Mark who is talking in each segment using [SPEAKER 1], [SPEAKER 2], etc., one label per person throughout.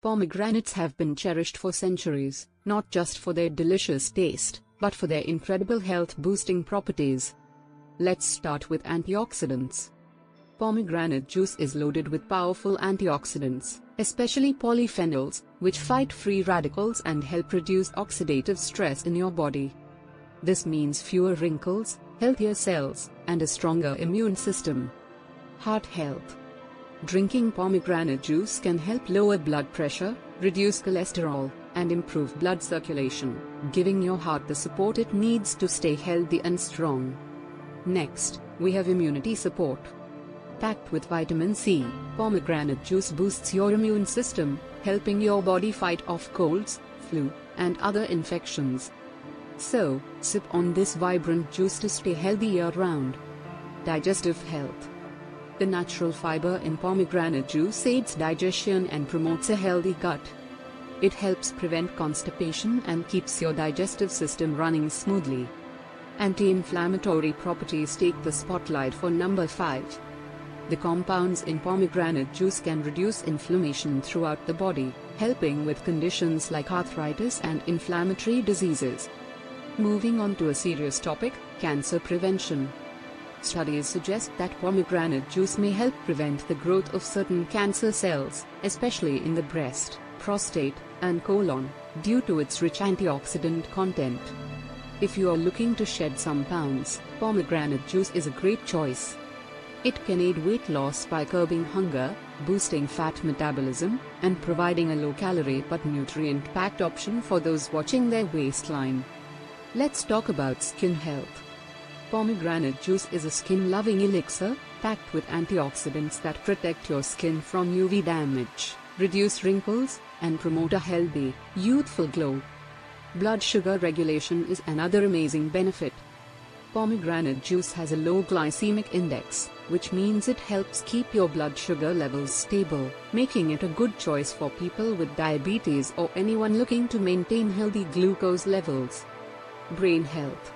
[SPEAKER 1] Pomegranates have been cherished for centuries, not just for their delicious taste, but for their incredible health-boosting properties. Let's start with antioxidants. Pomegranate juice is loaded with powerful antioxidants, especially polyphenols, which fight free radicals and help reduce oxidative stress in your body. This means fewer wrinkles, healthier cells, and a stronger immune system. Heart health. Drinking pomegranate juice can help lower blood pressure, reduce cholesterol, and improve blood circulation, giving your heart the support it needs to stay healthy and strong. Next, we have immunity support. Packed with vitamin C, pomegranate juice boosts your immune system, helping your body fight off colds, flu, and other infections. So, sip on this vibrant juice to stay healthy year-round. Digestive health. The natural fiber in pomegranate juice aids digestion and promotes a healthy gut. It helps prevent constipation and keeps your digestive system running smoothly. Anti-inflammatory properties take the spotlight for number 5. The compounds in pomegranate juice can reduce inflammation throughout the body, helping with conditions like arthritis and inflammatory diseases. Moving on to a serious topic, cancer prevention. Studies suggest that pomegranate juice may help prevent the growth of certain cancer cells, especially in the breast, prostate, and colon, due to its rich antioxidant content. If you are looking to shed some pounds, pomegranate juice is a great choice. It can aid weight loss by curbing hunger, boosting fat metabolism, and providing a low-calorie but nutrient-packed option for those watching their waistline. Let's talk about skin health. Pomegranate juice is a skin-loving elixir, packed with antioxidants that protect your skin from UV damage, reduce wrinkles, and promote a healthy, youthful glow. Blood sugar regulation is another amazing benefit. Pomegranate juice has a low glycemic index, which means it helps keep your blood sugar levels stable, making it a good choice for people with diabetes or anyone looking to maintain healthy glucose levels. Brain health.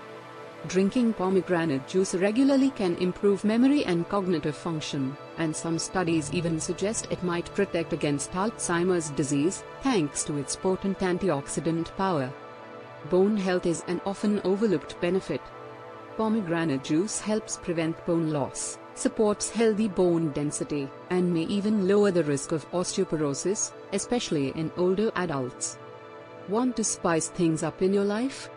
[SPEAKER 1] Drinking pomegranate juice regularly can improve memory and cognitive function, and some studies even suggest it might protect against Alzheimer's disease, thanks to its potent antioxidant power. Bone health is an often overlooked benefit. Pomegranate juice helps prevent bone loss, supports healthy bone density, and may even lower the risk of osteoporosis, especially in older adults. Want to spice things up in your life?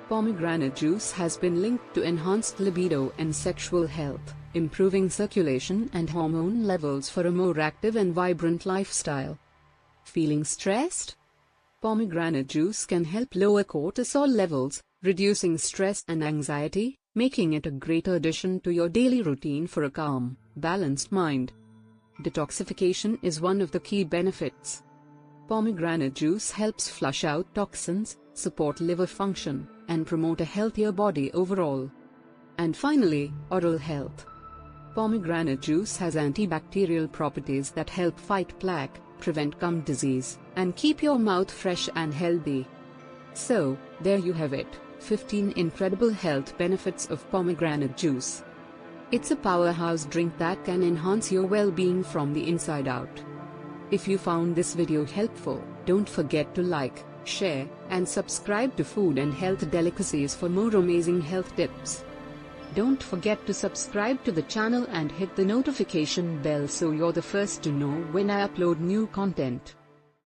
[SPEAKER 1] Pomegranate juice has been linked to enhanced libido and sexual health, improving circulation and hormone levels for a more active and vibrant lifestyle. Feeling stressed? Pomegranate juice can help lower cortisol levels, reducing stress and anxiety, making it a great addition to your daily routine for a calm, balanced mind. Detoxification is one of the key benefits. Pomegranate juice helps flush out toxins, support liver function, and promote a healthier body overall. And finally, oral health. Pomegranate juice has antibacterial properties that help fight plaque, prevent gum disease, and keep your mouth fresh and healthy. So, there you have it, 15 incredible health benefits of pomegranate juice. It's a powerhouse drink that can enhance your well-being from the inside out. If you found this video helpful, don't forget to like, share, and subscribe to Food and Health Delicacies for more amazing health tips. Don't forget to subscribe to the channel and hit the notification bell so you're the first to know when I upload new content.